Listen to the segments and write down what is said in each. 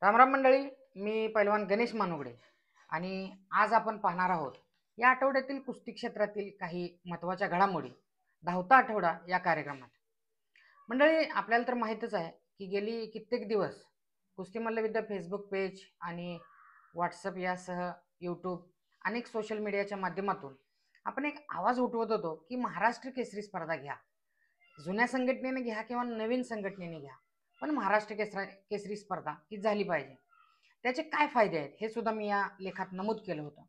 रामराम मंडळी. मी पैलवान गणेश मानुगडे आणि आज आपण पाहणार आहोत या आठवड्यातील कुस्ती क्षेत्रातील काही महत्त्वाच्या घडामोडी धावता आठवडा या कार्यक्रमात. मंडळी, आपल्याला तर माहीतच आहे की गेली कित्येक दिवस कुस्ती मल्लविद्या फेसबुक पेज आणि व्हॉट्सअप यासह यूट्यूब अनेक सोशल मीडियाच्या माध्यमातून आपण एक आवाज उठवत होतो की महाराष्ट्र केसरी स्पर्धा घ्या. जुन्या संघटनेने घ्या किंवा नवीन संघटनेने घ्या, पण महाराष्ट्र केसरी स्पर्धा ही झाली पाहिजे. त्याचे काय फायदे आहेत हे सुद्धा मी या लेखात नमूद केलं होतं.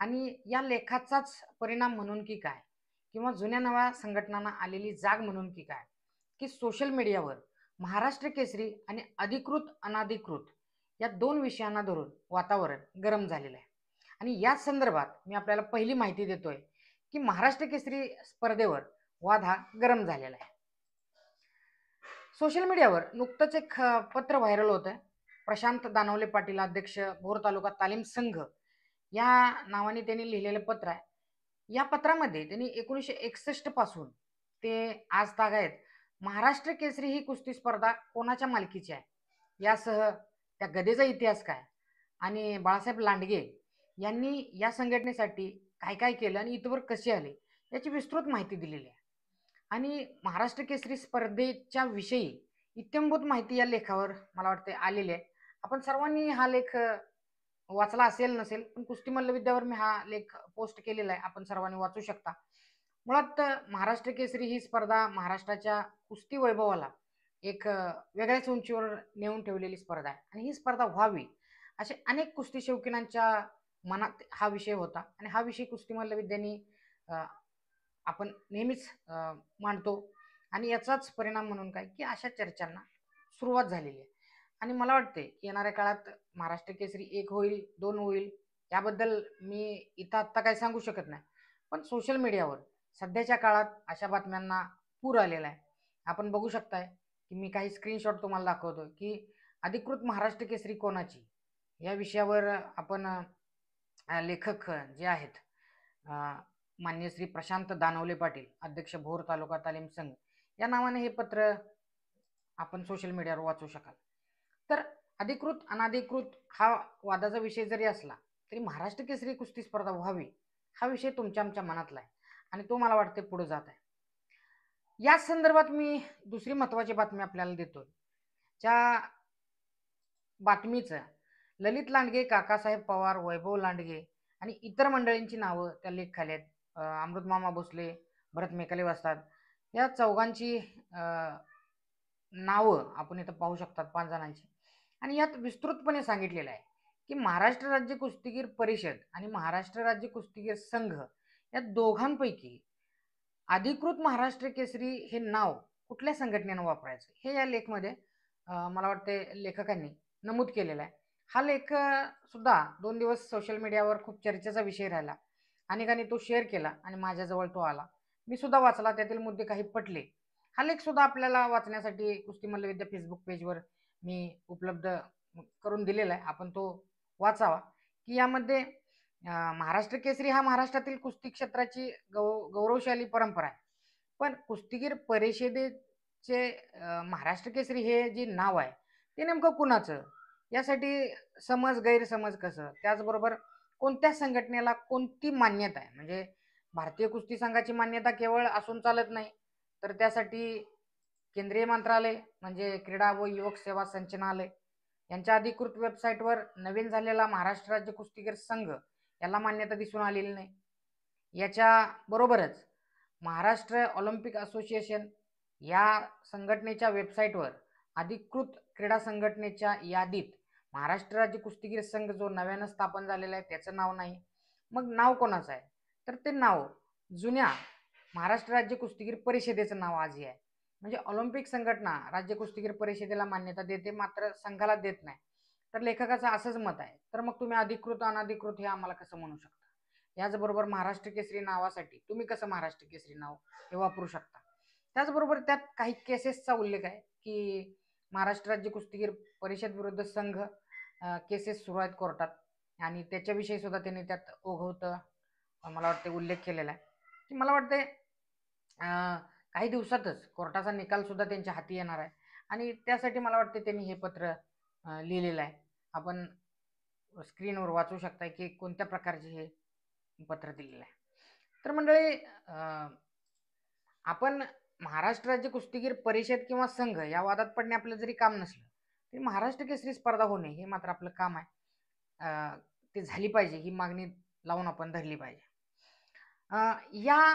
आणि या लेखाचाच परिणाम म्हणून की काय, किंवा जुन्या नव्या संघटनांना आलेली जाग म्हणून की काय, की सोशल मीडियावर महाराष्ट्र केसरी आणि अधिकृत अनाधिकृत या दोन विषयांना धरून वातावरण गरम झालेलं आहे. आणि याच संदर्भात मी आपल्याला पहिली माहिती देतोय की महाराष्ट्र केसरी स्पर्धेवर वाद हा गरम झालेला आहे. सोशल मीडियावर नुकतंच एक पत्र व्हायरल होत आहे. प्रशांत दानवले पाटील, अध्यक्ष भोर तालुका तालीम संघ या नावाने त्यांनी लिहिलेलं पत्र आहे. या पत्रामध्ये त्यांनी 1961 पासून ते आज तागायत महाराष्ट्र केसरी ही कुस्ती स्पर्धा कोणाच्या मालकीची आहे यासह त्या गदेचा इतिहास काय आणि बाळासाहेब लांडगे यांनी या संघटनेसाठी काय काय केलं आणि इथवर कसे आले याची विस्तृत माहिती दिलेली आहे. आणि महाराष्ट्र केसरी स्पर्धेच्या विषयी इत्यंभूत माहिती या लेखावर मला वाटते आलेली आहे. आपण सर्वांनी हा लेख वाचला असेल नसेल, पण कुस्ती मल्लविद्यावर मी हा लेख पोस्ट केलेला आहे, आपण सर्वांनी वाचू शकता. मुळात महाराष्ट्र केसरी ही स्पर्धा महाराष्ट्राच्या कुस्ती वैभवाला एक वेगळ्याच उंचीवर नेऊन ठेवलेली स्पर्धा आहे. आणि ही स्पर्धा व्हावी असे अनेक कुस्ती शौकीनांच्या मनात हा विषय होता. आणि हा विषय कुस्ती मल्लविद्यांनी आपण नेहमीच मांडतो. आणि याचाच परिणाम म्हणून काय की अशा चर्चांना सुरुवात झालेली आहे. आणि मला वाटते की येणाऱ्या काळात महाराष्ट्र केसरी 1 होईल, 2 होईल, याबद्दल मी इथं आत्ता काही सांगू शकत नाही. पण सोशल मीडियावर सध्याच्या काळात अशा बातम्यांना पूर आलेला आहे. आपण बघू शकताय की मी काही स्क्रीनशॉट तुम्हाला दाखवतो की अधिकृत महाराष्ट्र केसरी कोणाची या विषयावर आपण लेखक जे आहेत मान्य श्री प्रशांत दानवले पाटील, अध्यक्ष भोर तालुका तालीम संघ या नावाने हे पत्र आपण सोशल मीडियावर वाचू शकाल. तर अधिकृत अनाधिकृत हा वादाचा विषय जरी असला तरी महाराष्ट्र केसरी कुस्ती स्पर्धा व्हावी हा विषय तुमच्या आमच्या मनातला आहे आणि तो मला वाटते पुढे जात आहे. या संदर्भात मी दुसरी महत्त्वाची बातमी आपल्याला देतोय. ज्या बातमीचं ललित लांडगे, काकासाहेब पवार, वैभव लांडगे आणि इतर मंडळींची नावं त्या लेख खाली आहेत. अमृतमामा भोसले, भरत मेकाले वस्ताद या चौघांची नावं आपण इथं पाहू शकतात, 5 जणांची. आणि यात विस्तृतपणे सांगितलेलं आहे की महाराष्ट्र राज्य कुस्तीगीर परिषद आणि महाराष्ट्र राज्य कुस्तीगीर संघ या दोघांपैकी अधिकृत महाराष्ट्र केसरी हे नाव कुठल्या संघटनेनं वापरायचं हे या लेखमध्ये मला वाटते लेखकांनी नमूद केलेला आहे. हा लेख सुद्धा 2 दिवस सोशल मीडियावर खूप चर्चेचा विषय राहिला. अनेकांनी तो शेअर केला आणि माझ्याजवळ तो आला. मी सुद्धा वाचला, त्यातील मुद्दे काही पटले. हा लेख सुद्धा आपल्याला वाचण्यासाठी कुस्ती मल्लविद्या फेसबुक पेजवर मी उपलब्ध करून दिलेला आहे. आपण तो वाचावा. की यामध्ये महाराष्ट्र केसरी हा महाराष्ट्रातील कुस्ती क्षेत्राची गौरवशाली परंपरा आहे. पण कुस्तीगीर परिषदेचे महाराष्ट्र केसरी हे जे नाव आहे ते नेमकं कुणाचं, यासाठी समज गैरसमज कसं, त्याचबरोबर कोणत्या संघटनेला कोणती मान्यता आहे, म्हणजे भारतीय कुस्ती संघाची मान्यता केवळ असून चालत नाही, तर त्यासाठी केंद्रीय मंत्रालय म्हणजे क्रीडा व युवक सेवा संचालनालय यांच्या अधिकृत वेबसाईटवर नवीन झालेला महाराष्ट्र राज्य कुस्तीगीर संघ याला मान्यता दिसून आलेली नाही. याच्या बरोबरच महाराष्ट्र ऑलिम्पिक असोसिएशन या संघटनेच्या वेबसाईटवर अधिकृत क्रीडा संघटनेच्या यादीत महाराष्ट्र राज्य कुस्तीगीर संघ जो नव्यानं स्थापन झालेला आहे त्याचं नाव नाही. मग नाव कोणाचं आहे, तर ते नाव जुन्या महाराष्ट्र राज्य कुस्तीगीर परिषदेचं नाव आजही आहे. म्हणजे ऑलिम्पिक संघटना राज्य कुस्तीगीर परिषदेला मान्यता देते, मात्र संघाला देत नाही. तर लेखकाचं असंच मत आहे. तर मग तुम्ही अधिकृत अनाधिकृत हे आम्हाला कसं म्हणू शकता. याचबरोबर महाराष्ट्र केसरी नावासाठी तुम्ही कसं महाराष्ट्र केसरी नाव हे वापरू शकता. त्याचबरोबर त्यात काही केसेसचा उल्लेख आहे की महाराष्ट्र राज्य कुस्तीगीर परिषद विरुद्ध संघ केसेस सुरू आहेत कोर्टात आणि त्याच्याविषयी सुद्धा त्यांनी त्यात ओघवतं मला वाटते उल्लेख केलेला आहे. की मला वाटते काही दिवसातच कोर्टाचा निकाल सुद्धा त्यांच्या हाती येणार आहे आणि त्यासाठी मला वाटते त्यांनी हे पत्र लिहिलेलं आहे. आपण स्क्रीनवर वाचू शकता की कोणत्या प्रकारचे हे पत्र दिलेलं आहे. तर मंडळी, आपण महाराष्ट्र राज्य कुस्तीगीर परिषद किंवा संघ या वादात पडणे आपलं जरी काम नसलं तरी महाराष्ट्र केसरी स्पर्धा होणे हे मात्र आपलं काम आहे. ते झाली पाहिजे ही मागणी लावून आपण धरली पाहिजे. या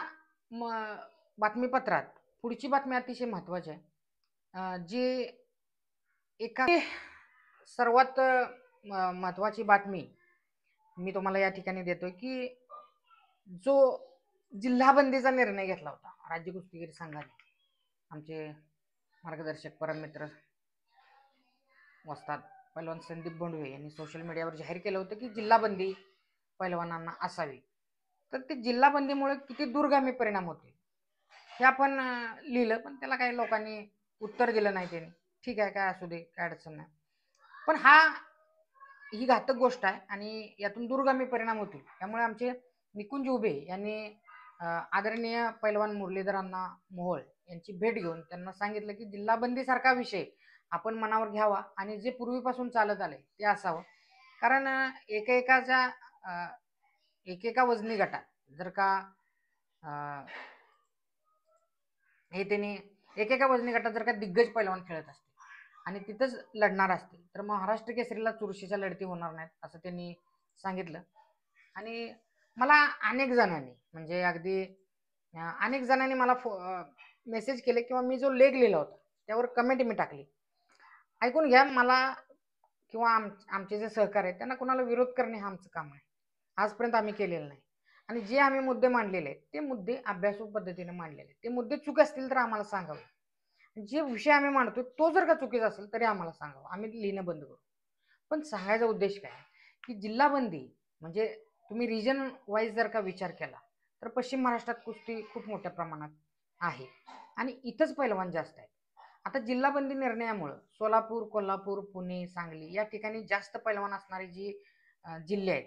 बातमीपत्रात पुढची बातमी अतिशय महत्त्वाची आहे. जी एका सर्वात महत्त्वाची बातमी मी तुम्हाला या ठिकाणी देतोय की जो जिल्हाबंदीचा निर्णय घेतला होता राज्य कुस्तीगीर संघाने, आमचे मार्गदर्शक परममित्र वस्ताद पैलवान संदीप बोंडवे यांनी सोशल मीडियावर जाहीर केलं होतं की जिल्हाबंदी पैलवानांना असावी. तर ते जिल्हाबंदीमुळे किती दूरगामी परिणाम होते हे आपण लिहिलं, पण त्याला काही लोकांनी उत्तर दिलं नाही. त्यांनी ठीक आहे, काय असू दे, काय अडचण नाही, पण ही घातक गोष्ट आहे आणि यातून दूरगामी परिणाम होतील. त्यामुळे आमचे निकुंज उभे यांनी आदरणीय पैलवान मुरलीधरांना मोहोळ यांची भेट घेऊन त्यांना सांगितलं की जिल्हाबंदी सारखा विषय आपण मनावर घ्यावा आणि जे पूर्वीपासून चालत आले ते असावं. कारण एकेका वजनी गटात जर का हे त्यांनी एकेका वजनी गटात जर का दिग्गज पैलवान खेळत असतील आणि तिथंच लढणार असतील तर महाराष्ट्र केसरीला चुरशीच्या लढती होणार नाहीत असं त्यांनी सांगितलं. आणि मला अनेक जणांनी म्हणजे अगदी अनेक जणांनी मला मेसेज केले किंवा मी जो लेख लिहिला होता त्यावर कमेंट मी टाकली. ऐकून घ्या, मला किंवा आमचे जे सहकारी आहेत त्यांना कोणाला विरोध करणे हा आमचं काम आहे, आजपर्यंत आम्ही केलेलं नाही. आणि जे आम्ही मुद्दे मांडलेले आहेत ते मुद्दे अभ्यासू पद्धतीने मांडलेले आहेत. ते मुद्दे चूक असतील तर आम्हाला सांगावे. जे विषय आम्ही मांडतो तो जर का चुकीचा असेल तरी आम्हाला सांगावं, आम्ही लिहिणं बंद करू. पण सांगायचा उद्देश काय की जिल्हाबंदी म्हणजे तुम्ही रिजन वाईज जर का विचार केला तर पश्चिम महाराष्ट्रात कुस्ती खूप मोठ्या प्रमाणात आहे आणि इथंच पैलवान जास्त आहेत. आता जिल्हाबंदी निर्णयामुळं सोलापूर, कोल्हापूर, पुणे, सांगली या ठिकाणी जास्त पैलवान असणारी जी जिल्हे आहेत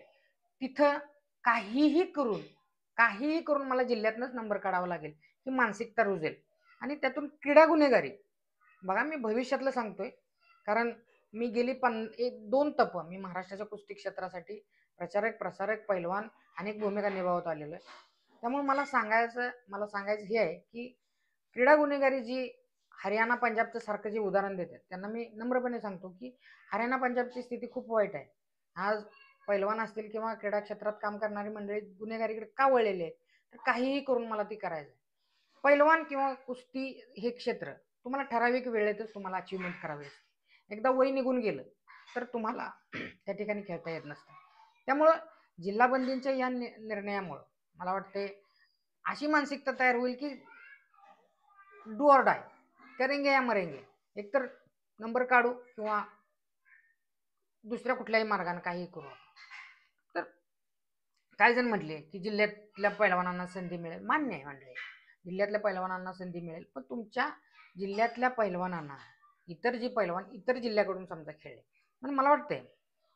तिथं काहीही करून मला जिल्ह्यातनंच नंबर काढावा लागेल ही मानसिकता रुजेल आणि त्यातून क्रीडा गुन्हेगारी. बघा, मी भविष्यातलं सांगतोय, कारण मी गेली 2 तप मी महाराष्ट्राच्या कुस्ती क्षेत्रासाठी प्रचारक प्रसारक पैलवान अनेक भूमिका निभावत आलेलो आहे. त्यामुळे मला सांगायचं हे आहे की क्रीडा गुन्हेगारी जी हरियाणा पंजाबचं सारखं जे उदाहरण देतात त्यांना मी नम्रपणे सांगतो की हरियाणा पंजाबची स्थिती खूप वाईट आहे. आज पैलवान असतील किंवा क्रीडा क्षेत्रात काम करणारी मंडळी गुन्हेगारीकडे का वळलेली आहे तर काहीही करून मला ती करायचं आहे. पैलवान किंवा कुस्ती हे क्षेत्र तुम्हाला ठराविक वेळेतच तुम्हाला अचिव्हमेंट करावी असते. एकदा वय निघून गेलं तर तुम्हाला त्या ठिकाणी खेळता येत नसतं. त्यामुळं जिल्हाबंदींच्या या निर्णयामुळं मला वाटते अशी मानसिकता तयार होईल की डू ऑर डाय, करेंगे या मरेंगे, एकतर नंबर काढू किंवा दुसऱ्या कुठल्याही मार्गाने काही करू. तर काही जण म्हटले की जिल्ह्यातल्या पैलवानांना संधी मिळेल. मान्य आहे मंडळी, जिल्ह्यातल्या पैलवानांना संधी मिळेल, पण तुमच्या जिल्ह्यातल्या पैलवानांना इतर जे पैलवान इतर जिल्ह्याकडून समजा खेळले, पण मला वाटतंय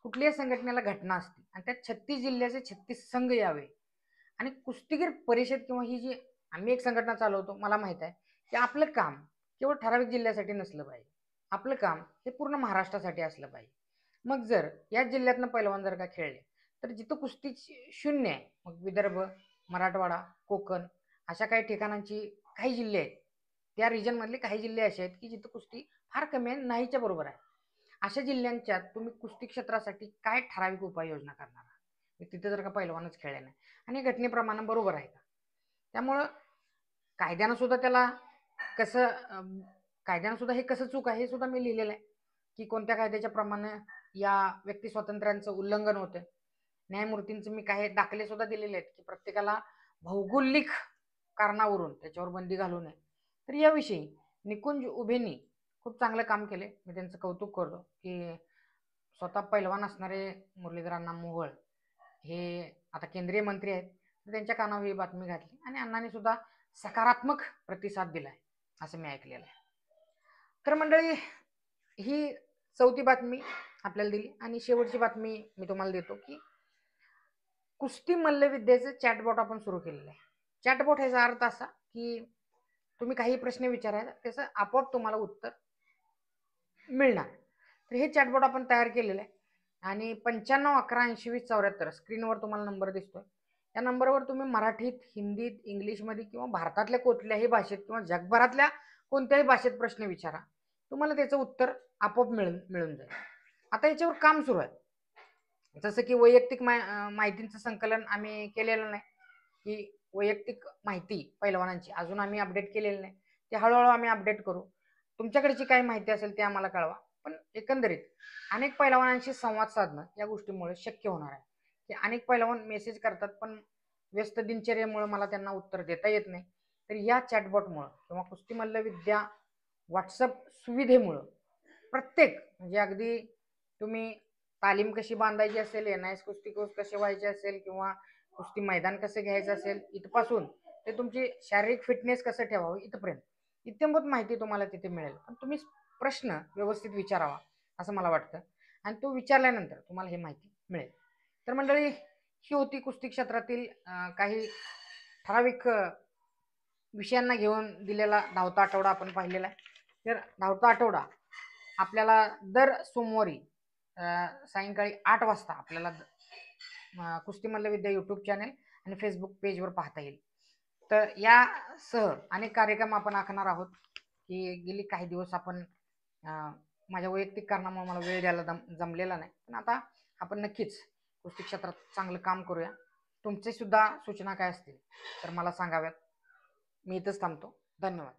कुठल्याही संघटनेला घटना असते आणि त्यात 36 जिल्ह्याचे 36 संघ यावे आणि कुस्तीगीर परिषद किंवा ही जी आम्ही एक संघटना चालवतो, मला माहित आहे की आपलं काम केवळ ठराविक जिल्ह्यासाठी नसलं पाहिजे, आपलं काम हे पूर्ण महाराष्ट्रासाठी असलं पाहिजे. मग जर या जिल्ह्यातनं पैलवान जर का खेळले तर जिथं कुस्ती शून्य आहे, मग विदर्भ, मराठवाडा, कोकण अशा काही ठिकाणांची काही जिल्हे आहेत, त्या रिजनमधले काही जिल्हे असे आहेत की जिथं कुस्ती फार कमी आहे, नाहीच्या बरोबर आहे. अशा जिल्ह्यांच्यात तुम्ही कुस्ती क्षेत्रासाठी काय ठराविक उपाययोजना करणार आहात? तिथे जर का पैलवानच खेळले नाही आणि घटनेप्रमाणे बरोबर आहे का? त्यामुळं कायद्यानं सुद्धा त्याला कायद्यानं सुद्धा हे कसं चूक आहे हे सुद्धा मी लिहिलेलं आहे की कोणत्या कायद्याच्या प्रमाणे या व्यक्ती स्वातंत्र्यांचं उल्लंघन होतं. न्यायमूर्तींचं मी काही दाखले सुद्धा दिलेले आहेत की प्रत्येकाला भौगोलिक कारणावरून त्याच्यावर बंदी घालू नये. तर याविषयी निकुंज उभेंनी खूप चांगलं काम केले, मी त्यांचं कौतुक करतो की स्वतः पैलवान असणारे मुरलीधरांना मोहोळ हे आता केंद्रीय मंत्री आहेत, त्यांच्या कानावर ही बातमी घातली आणि अण्णांनी सुद्धा सकारात्मक प्रतिसाद दिलाय असं मी ऐकलेलं आहे. तर मंडळी, ही 4थी बातमी आपल्याला दिली आणि शेवटची बातमी मी तुम्हाला देतो की कुस्ती मल्लविद्येचं चॅटबॉट आपण सुरू केलेलं आहे. चॅटबॉट ह्याचा अर्थ असा की तुम्ही काही प्रश्न विचारायचा त्याचं आपोआप तुम्हाला उत्तर मिळणार. तर हे चॅटबॉट आपण तयार केलेलं आहे आणि 9511802074 स्क्रीनवर तुम्हाला नंबर दिसतोय. या नंबरवर तुम्ही मराठीत, हिंदीत, इंग्लिशमध्ये किंवा भारतातल्या कुठल्याही भाषेत किंवा जगभरातल्या कोणत्याही भाषेत प्रश्न विचारा. तुम्हाला त्याचं उत्तर आपोआप मिळून जाईल. आता याच्यावर काम सुरू आहे. जसं की वैयक्तिक माहितींचं संकलन आम्ही केलेलं नाही, की वैयक्तिक माहिती पैलवानांची अजून आम्ही अपडेट केलेली नाही. ते हळूहळू आम्ही अपडेट करू. तुमच्याकडची काही माहिती असेल ते आम्हाला कळवा. पण एकंदरीत अनेक पैलवानांशी संवाद साधणं या गोष्टीमुळे शक्य होणार आहे. की अनेक पैलवान मेसेज करतात, पण व्यस्त दिनचर्येमुळे मला त्यांना उत्तर देता येत नाही. तर या चॅटबॉटमुळं किंवा कुस्ती मल्लविद्या व्हॉट्सअप सुविधेमुळं प्रत्येक म्हणजे अगदी तुम्ही तालीम कशी बांधायची असेल, NIS कुस्ती कोर्स कसे व्हायचे असेल किंवा कुस्ती मैदान कसं घ्यायचं असेल, इथपासून ते तुमची शारीरिक फिटनेस कसं ठेवावं इथपर्यंत इत्यंभूत माहिती तुम्हाला तिथे मिळेल. पण तुम्ही प्रश्न व्यवस्थित विचारावा असं मला वाटतं आणि तो विचारल्यानंतर तुम्हाला ही माहिती मिळेल. तर मंडळी, ही होती कुस्ती क्षेत्रातील काही ठराविक विषयांना घेऊन दिलेला धावता आठवडा आपण पाहिलेला आहे. तर धावता आठवडा आपल्याला दर सोमवारी सायंकाळी 8 वाजता आपल्याला कुस्ती मल्लविद्या यूट्यूब चॅनल आणि फेसबुक पेजवर पाहता येईल. तर यासह अनेक कार्यक्रम आपण आखणार आहोत, की गेली काही दिवस आपण माझ्या वैयक्तिक कारणामुळे मला वेळ द्यायला जमलेला नाही. पण आता आपण नक्कीच कुस्ती क्षेत्रात चांगलं काम करूया. तुमचे सुद्धा सूचना काय असतील तर मला सांगाव्यात. मी इथंच थांबतो. धन्यवाद.